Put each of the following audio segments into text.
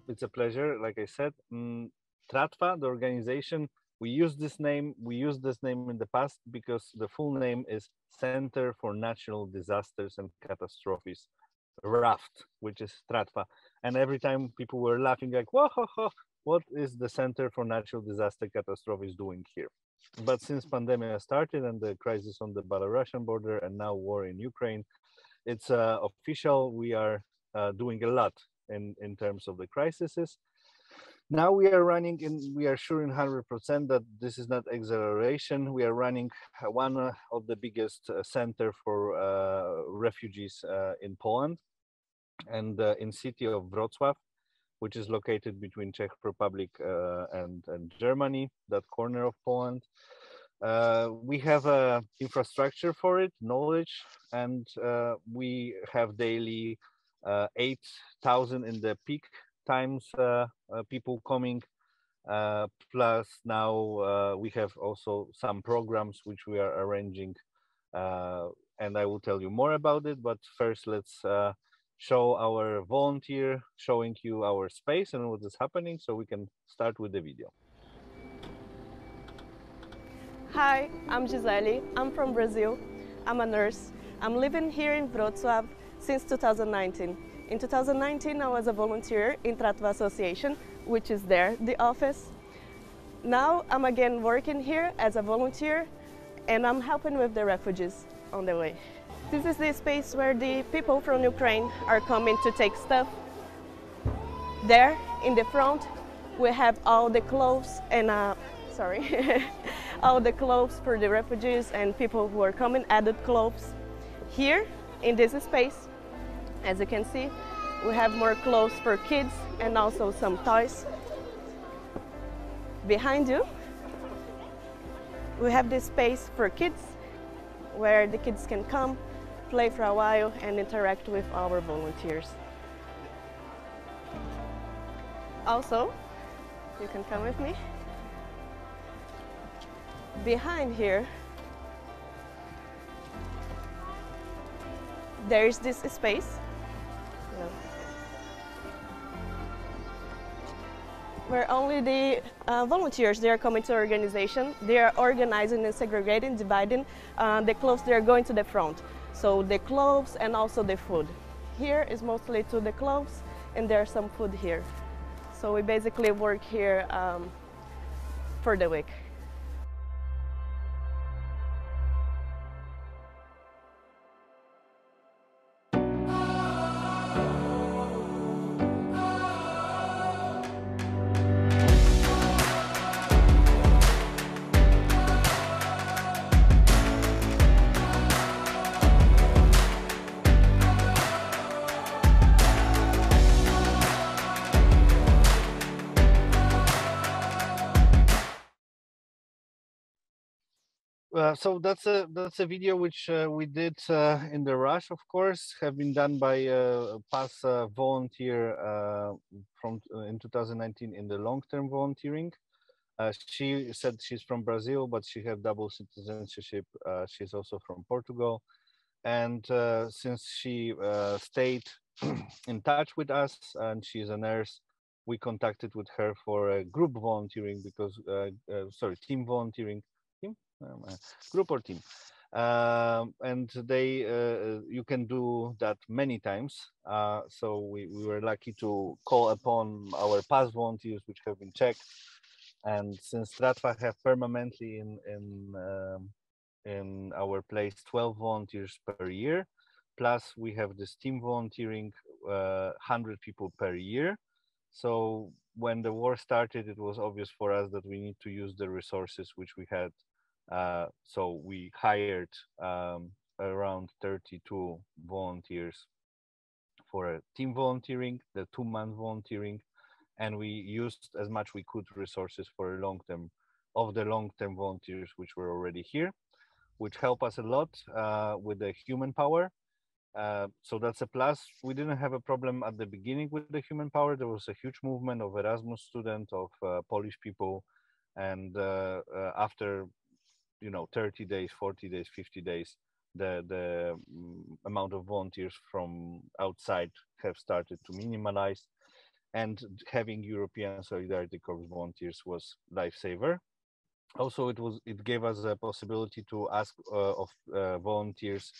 It's a pleasure. Like I said, Tratva, the organization, we use this name. We used this name in the past because the full name is Center for Natural Disasters and Catastrophes, RAFT, which is Tratva. And every time people were laughing, like, whoa, ho, ho, what is the Center for Natural Disaster Catastrophes doing here? But since pandemic started and the crisis on the Belarusian border and now war in Ukraine, it's official. We are doing a lot in terms of the crises. Now we are running, and we are sure in 100% that this is not exaggeration. We are running one of the biggest center for refugees in Poland, and in city of Wrocław, which is located between Czech Republic and Germany, that corner of Poland. We have a infrastructure for it, knowledge, and we have daily 8,000 in the peak times people coming. Plus now we have also some programs which we are arranging, and I will tell you more about it. But first, let's show our volunteer showing you our space and what is happening, so we can start with the video. Hi, I'm Gisele. I'm from Brazil. I'm a nurse. I'm living here in Wrocław since 2019. In 2019, I was a volunteer in Tratva Association, which is there, the office. Now I'm again working here as a volunteer, and I'm helping with the refugees on the way. This is the space where the people from Ukraine are coming to take stuff. There, in the front, we have all the clothes and all the clothes for the refugees and people who are coming, added clothes. Here, in this space, as you can see, we have more clothes for kids and also some toys. Behind you, we have this space for kids, where the kids can come, play for a while, and interact with our volunteers. Also, you can come with me. Behind here, there's this space where only the volunteers, they are coming to the organization. They are organizing and segregating, dividing the clothes. They are going to the front. So the clothes and also the food. Here is mostly to the clothes, and there's some food here. So we basically work here for the week. So that's a video which we did in the rush, of course, have been done by a past volunteer from in 2019 in the long-term volunteering. She said she's from Brazil, but she have double citizenship. She's also from Portugal, and since she stayed in touch with us and she's a nurse, we contacted with her for a group volunteering because sorry, team volunteering. Group or team, and they you can do that many times. So we were lucky to call upon our past volunteers which have been checked, and since Stratva have permanently in our place 12 volunteers per year, plus we have this team volunteering 100 people per year. So when the war started, it was obvious for us that we need to use the resources which we had. So we hired around 32 volunteers for a team volunteering, the 2-month volunteering, and we used as much we could resources for long-term volunteers which were already here, which help us a lot with the human power. So that's a plus. We didn't have a problem at the beginning with the human power. There was a huge movement of Erasmus students, of Polish people, and after 30 days, 40 days, 50 days, the amount of volunteers from outside have started to minimalize, and having European Solidarity Corps volunteers was lifesaver. Also, it gave us a possibility to ask of volunteers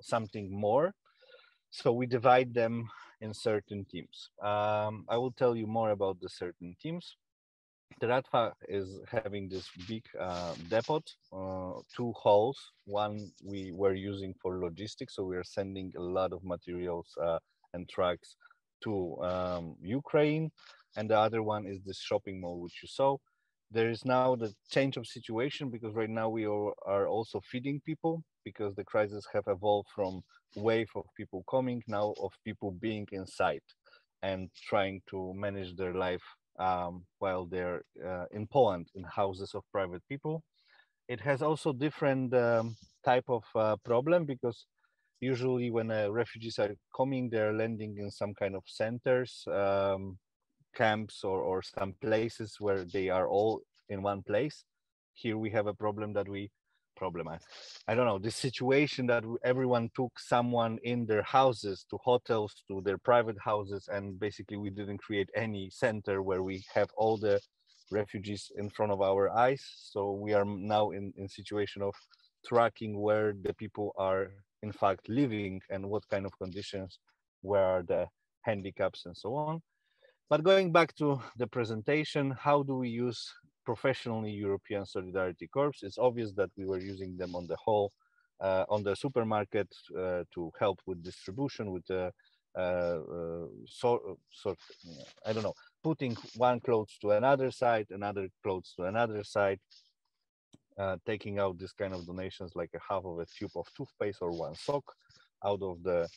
something more. So we divide them in certain teams. I will tell you more about the certain teams. The Ratva is having this big depot, two halls. One we were using for logistics, so we are sending a lot of materials and trucks to Ukraine, and the other one is this shopping mall which you saw. There is now the change of situation because right now we are also feeding people because the crisis have evolved from wave of people coming now of people being inside and trying to manage their life while they're in Poland in houses of private people. It has also different type of problem because usually when refugees are coming, they're landing in some kind of centers, camps, or some places where they are all in one place. Here we have a problem that we I don't know, this situation that everyone took someone in their houses to hotels, to their private houses, and basically we didn't create any center where we have all the refugees in front of our eyes. So we are now in situation of tracking where the people are in fact living and what kind of conditions, where are the handicaps and so on. But going back to the presentation, how do we use professionally European Solidarity Corps? It's obvious that we were using them on the whole, on the supermarket to help with distribution, with the I don't know, putting one clothes to another side, another clothes to another side, taking out this kind of donations like a half of a tube of toothpaste or one sock out of the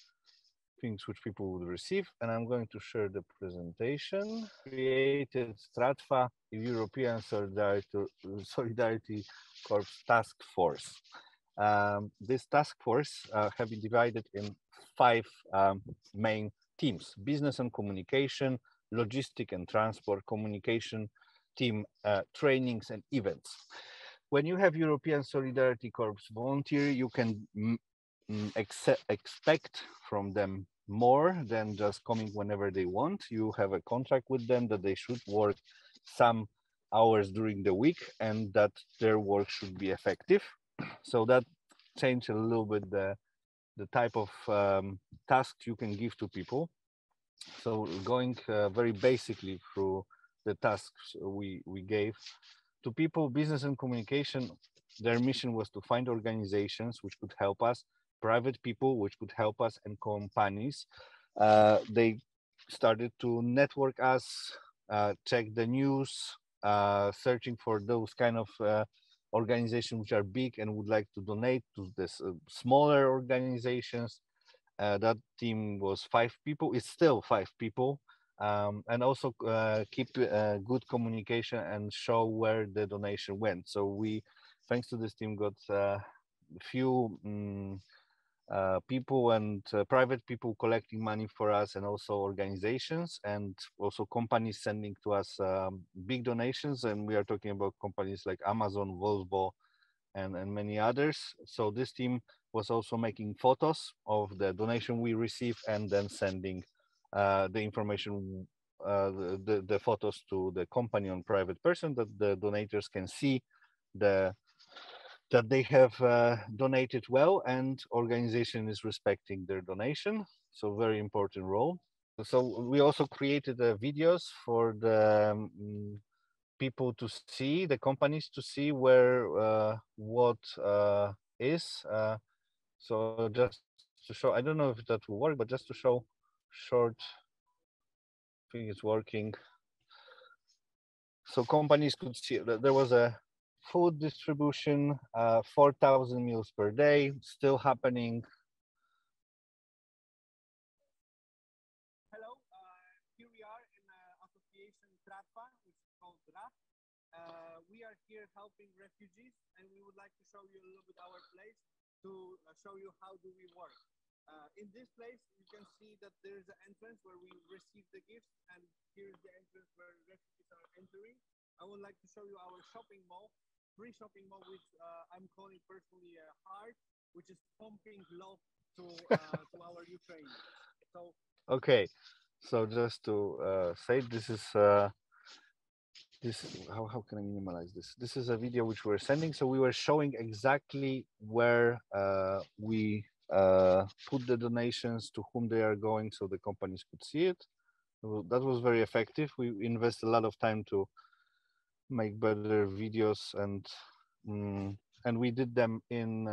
things which people would receive. And I'm going to share the presentation. Created Stratfa, European Solidarity Corps Task Force. This task force have been divided in 5 main teams: business and communication, logistic and transport, communication team, trainings and events. When you have European Solidarity Corps volunteer, you can expect from them more than just coming whenever they want. You have a contract with them that they should work some hours during the week and that their work should be effective. So that changed a little bit the type of tasks you can give to people. So going very basically through the tasks we gave to people, business and communication, their mission was to find organizations which could help us, private people which could help us, and companies. They started to network us, check the news, searching for those kind of organizations which are big and would like to donate to this smaller organizations. That team was 5 people. It's still 5 people. And also keep good communication and show where the donation went. So we, thanks to this team, got a few people and private people collecting money for us, and also organizations and also companies sending to us big donations. And we are talking about companies like Amazon, Volvo, and many others. So this team was also making photos of the donation we received and then sending the information, the photos to the company on private person, that the donators can see that they have donated well and organization is respecting their donation. So very important role. So we also created videos for the people to see, the companies to see where what is. So just to show, I don't know if that will work, but just to show short, I think it's working. So companies could see that there was a food distribution, 4,000 meals per day, still happening. Hello, here we are in Association Tratva, which is called RAF. We are here helping refugees, and we would like to show you a little bit our place to show you how do we work. In this place, you can see that there is an entrance where we receive the gifts, and here is the entrance where refugees are entering. I would like to show you our shopping mall, free shopping mall, which I'm calling personally a heart, which is pumping love to our Ukrainians. So okay, So just to say, this how can I minimize this? This is a video which we're sending. So we were showing exactly where we put the donations, to whom they are going, so the companies could see it. So that was very effective. We invest a lot of time to make better videos, and we did them in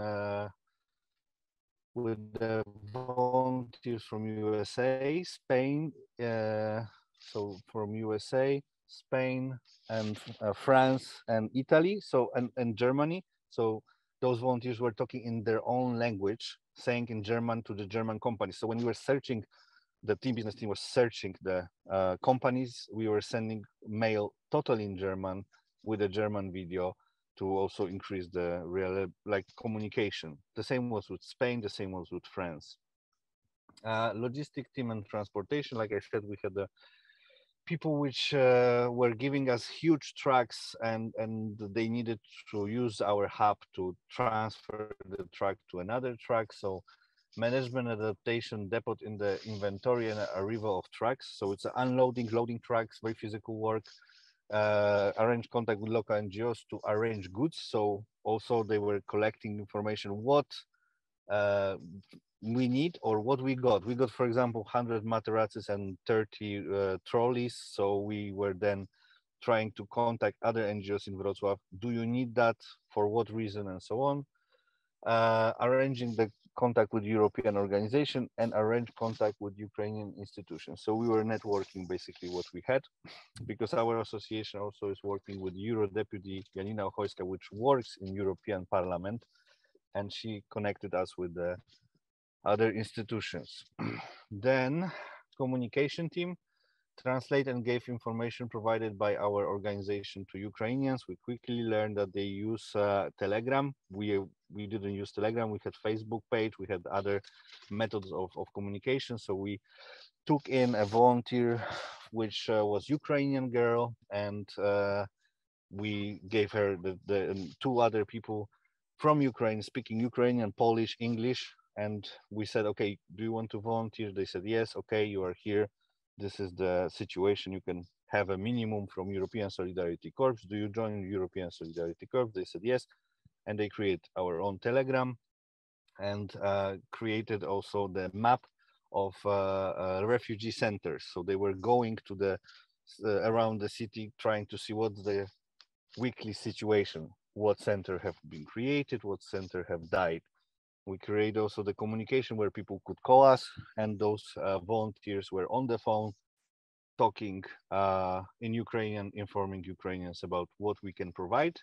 with the volunteers from USA, Spain, so from USA, Spain, and France and Italy, so and Germany. So those volunteers were talking in their own language, saying in German to the German companies. So when we were searching, the team business team was searching the companies, we were sending mail totally in German with a German video to also increase the real like communication. The same was with Spain, the same was with France. Logistic team and transportation, like I said, we had the people which were giving us huge trucks, and they needed to use our hub to transfer the truck to another truck. So management adaptation, depot in the inventory and arrival of trucks. So it's unloading, loading trucks, very physical work. Arrange contact with local NGOs to arrange goods. So also they were collecting information what uh, we need or what we got. We got, for example, 100 materasses and 30 trolleys. So we were then trying to contact other NGOs in Wrocław. Do you need that? For what reason? And so on. Arranging the contact with European organization and arrange contact with Ukrainian institutions. So we were networking basically what we had, because our association also is working with Euro Deputy Janina Ochojska, which works in European Parliament, and she connected us with the other institutions. Then communication team translate and gave information provided by our organization to Ukrainians. We quickly learned that they use Telegram. We didn't use Telegram. We had Facebook page. We had other methods of communication. So we took in a volunteer, which was Ukrainian girl, and we gave her the two other people from Ukraine speaking Ukrainian, Polish, English. And we said, okay, do you want to volunteer? They said, yes. Okay, you are here. This is the situation. You can have a minimum from European Solidarity Corps. Do you join European Solidarity Corps? They said, yes. And they create our own Telegram and created also the map of refugee centers. So they were going to the around the city, trying to see what's the weekly situation, what center have been created, what center have died. We create also the communication where people could call us, and those volunteers were on the phone talking in Ukrainian, informing Ukrainians about what we can provide.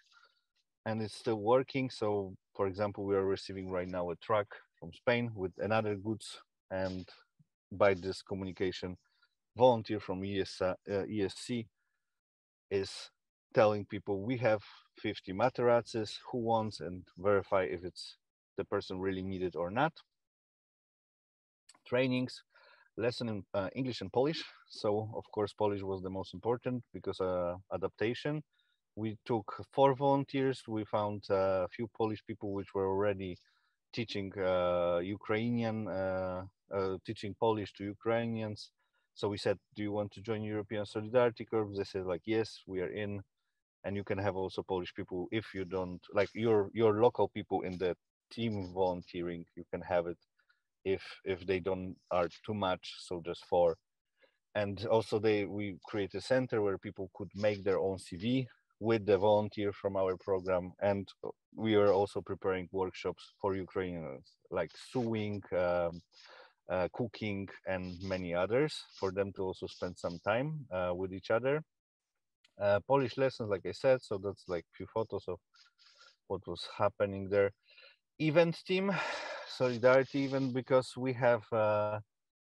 And it's still working. So, for example, we are receiving right now a truck from Spain with another goods, and by this communication, volunteer from ESC is telling people we have 50 materasses, who wants, and verify if it's the person really needed or not. Trainings, lesson in English and Polish. So of course Polish was the most important because adaptation. We took 4 volunteers. We found a few Polish people which were already teaching Ukrainian, teaching Polish to Ukrainians. So we said, do you want to join European Solidarity Corps? They said like, yes, we are in. And you can have also Polish people if you don't like your local people in the team volunteering. You can have it if they don't are too much, so just 4. And also we create a center where people could make their own CV with the volunteer from our program. And we are also preparing workshops for Ukrainians like sewing, cooking, and many others, for them to also spend some time with each other. Polish lessons, like I said, so that's like few photos of what was happening there. Event team, solidarity event, because we have a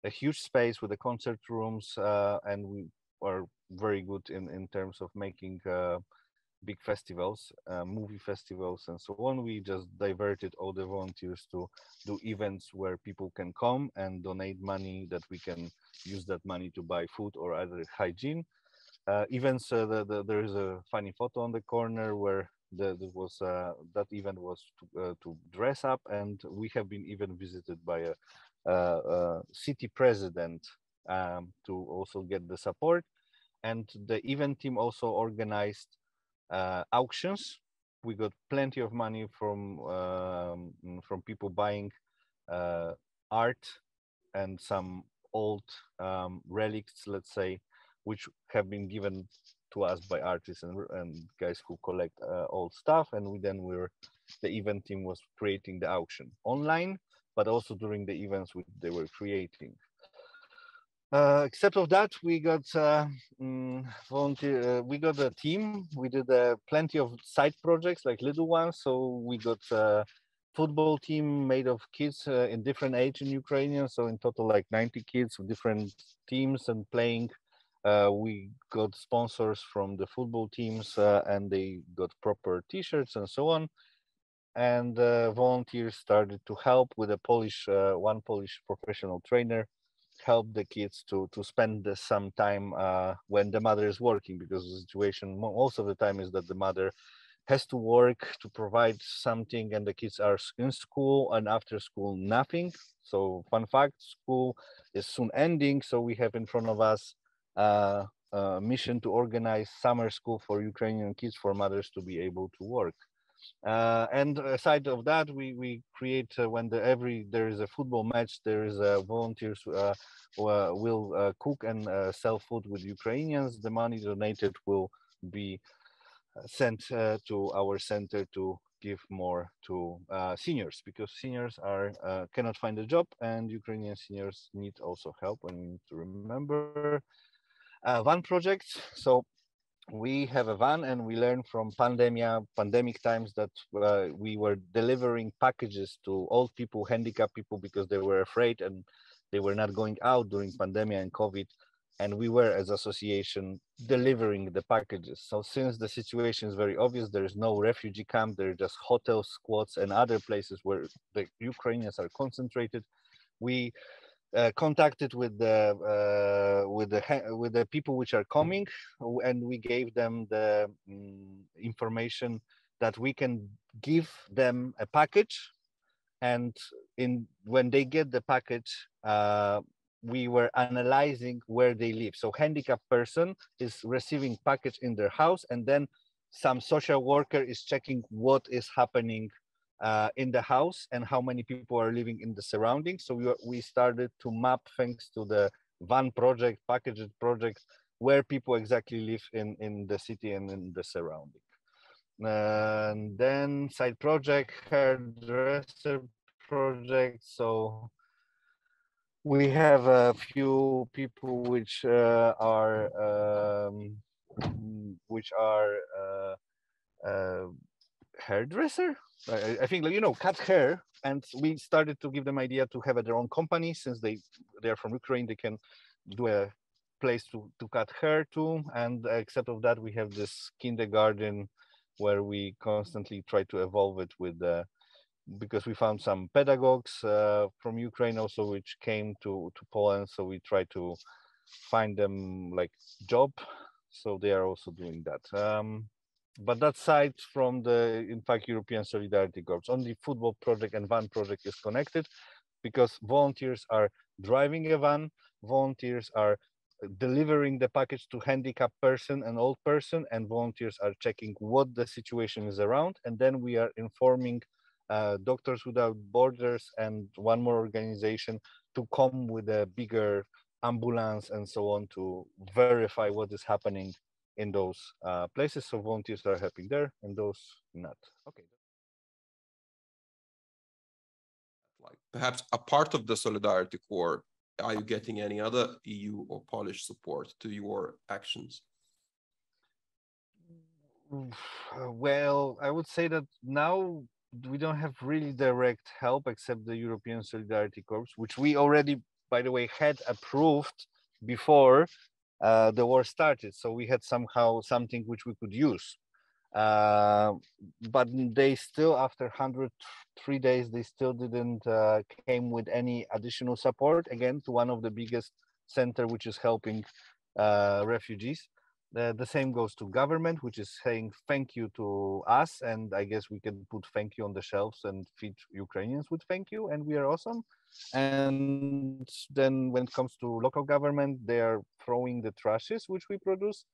huge space with the concert rooms, and we are very good in terms of making big festivals, movie festivals, and so on. We just diverted all the volunteers to do events where people can come and donate money that we can use that money to buy food or other hygiene. Events, there is a funny photo on the corner where that event was to dress up, and we have been even visited by a city president to also get the support. And the event team also organized auctions. We got plenty of money from people buying art and some old relics, let's say, which have been given to us by artists and guys who collect old stuff. And the event team was creating the auction online, but also during the events which they were creating. Except of that, we got volunteer. We got a team. We did plenty of side projects, like little ones. So we got a football team made of kids in different age in Ukrainian. So in total, like 90 kids with different teams and playing. We got sponsors from the football teams, and they got proper T-shirts and so on. And volunteers started to help with one Polish professional trainer help the kids to spend some time when the mother is working, because the situation most of the time is that the mother has to work to provide something and the kids are in school, and after school nothing. So fun fact, school is soon ending, so we have in front of us a mission to organize summer school for Ukrainian kids, for mothers to be able to work. And aside of that, we create when there is a football match, there is volunteers will cook and sell food with Ukrainians. The money donated will be sent to our center to give more to seniors, because seniors are cannot find a job, and Ukrainian seniors need also help. And we need to remember van projects. So we have a van, and we learned from pandemic times that we were delivering packages to old people, handicapped people, because they were afraid and they were not going out during pandemic and COVID. And we were, as association, delivering the packages. So since the situation is very obvious, there is no refugee camp, there are just hotel squads and other places where the Ukrainians are concentrated. We contacted with the people which are coming, and we gave them the information that we can give them a package, and when they get the package, we were analyzing where they live. So handicapped person is receiving package in their house, and then some social worker is checking what is happening in the house and how many people are living in the surroundings. So we started to map, thanks to the van project, packaged project, where people exactly live in the city and in the surrounding. And then side project, hairdresser project. So we have a few people which are hairdresser. I think, like, cut hair, and we started to give them idea to have their own company. Since they're from Ukraine, they can do a place to cut hair too. And except of that, we have this kindergarten where we constantly try to evolve it with because we found some pedagogues from Ukraine also, which came to Poland. So we try to find them like job. So they are also doing that. But that side from the, in fact, European Solidarity Corps, only football project and van project is connected, because volunteers are driving a van, volunteers are delivering the package to handicapped person and old person, and volunteers are checking what the situation is around. And then we are informing Doctors Without Borders and one more organization to come with a bigger ambulance and so on to verify what is happening in those places. So volunteers are helping there, and those not. Okay. Like perhaps a part of the Solidarity Corps, are you getting any other EU or Polish support to your actions? Well, I would say that now we don't have really direct help except the European Solidarity Corps, which we already, by the way, had approved before the war started. So we had somehow something which we could use. But they still, after 103 days, they still didn't came with any additional support, again, to one of the biggest center which is helping refugees. The same goes to government, which is saying thank you to us, and I guess we can put thank you on the shelves and feed Ukrainians with thank you, and we are awesome. And then when it comes to local government, they are throwing the trashes which we produce,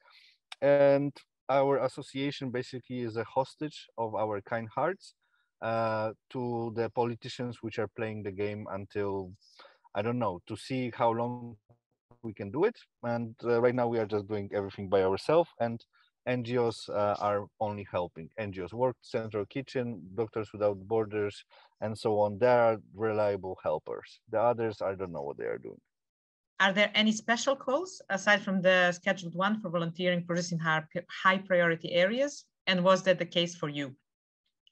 and our association basically is a hostage of our kind hearts to the politicians which are playing the game until, I don't know, to see how long we can do it. And right now we are just doing everything by ourselves, and NGOs are only helping. NGOs, Work Central Kitchen, Doctors Without Borders, and so on. They are reliable helpers. The others, I don't know what they are doing. Are there any special calls aside from the scheduled one for volunteering projects in high priority areas? And was that the case for you?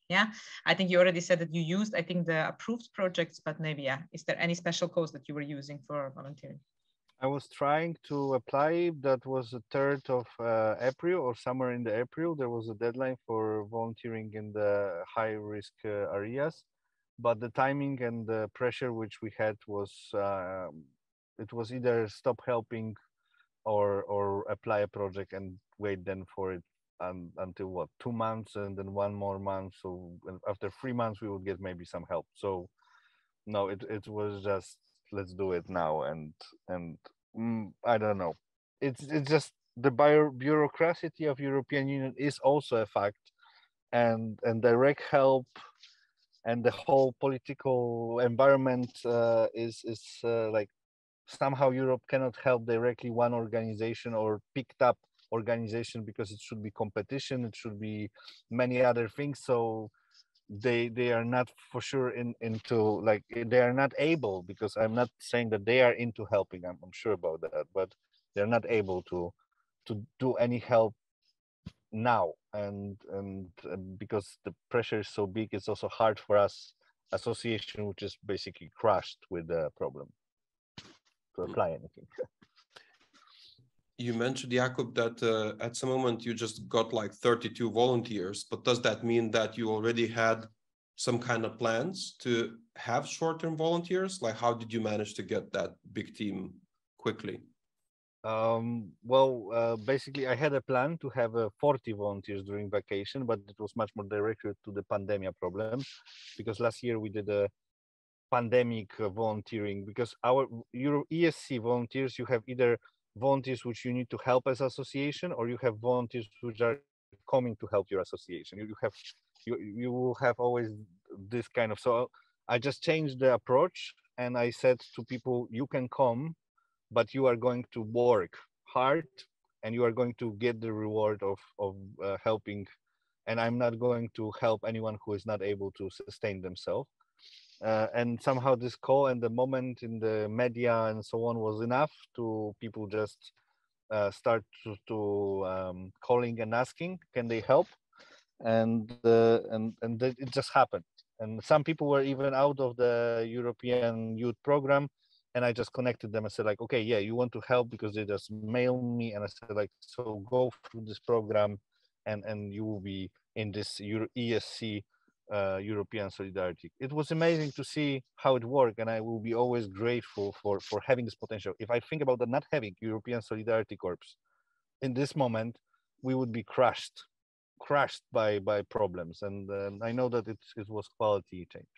Yeah, I think you already said that you used, I think, the approved projects, but maybe, yeah, is there any special calls that you were using for volunteering? I was trying to apply. That was the 3rd of April, or somewhere in the April. There was a deadline for volunteering in the high risk areas, but the timing and the pressure which we had was, it was either stop helping or apply a project and wait then for it until what, 2 months and then 1 more month. So after 3 months we would get maybe some help. So no, it was just, let's do it now. And I don't know, it's just the bureaucracy of European Union is also a fact, and direct help and the whole political environment is like somehow Europe cannot help directly one organization or picked up organization, because it should be competition, it should be many other things. So they are not for sure into, like, they are not able, because I'm not saying that they are into helping, I'm sure about that, but they're not able to do any help now. And because the pressure is so big, it's also hard for us association, which is basically crushed with the problem, to apply anything. You mentioned, Jakub, that at some moment you just got like 32 volunteers, but does that mean that you already had some kind of plans to have short-term volunteers? Like, how did you manage to get that big team quickly? Basically I had a plan to have 40 volunteers during vacation, but it was much more directed to the pandemic problem, because last year we did a pandemic volunteering, because our Euro ESC volunteers, you have either volunteers which you need to help as association, or you have volunteers which are coming to help your association. You will have always this kind of, so I just changed the approach, and I said to people, you can come, but you are going to work hard and you are going to get the reward of helping, and I'm not going to help anyone who is not able to sustain themselves. And somehow this call and the moment in the media and so on was enough to people just start to calling and asking, can they help? And it just happened. And some people were even out of the European Youth Program, and I just connected them and said, like, okay, yeah, you want to help, because they just mailed me, and I said, like, so go through this program, and you will be in this ESC. European solidarity. It was amazing to see how it worked, and I will be always grateful for having this potential. If I think about the not having European Solidarity Corps in this moment, we would be crushed by problems, and I know that it was quality change.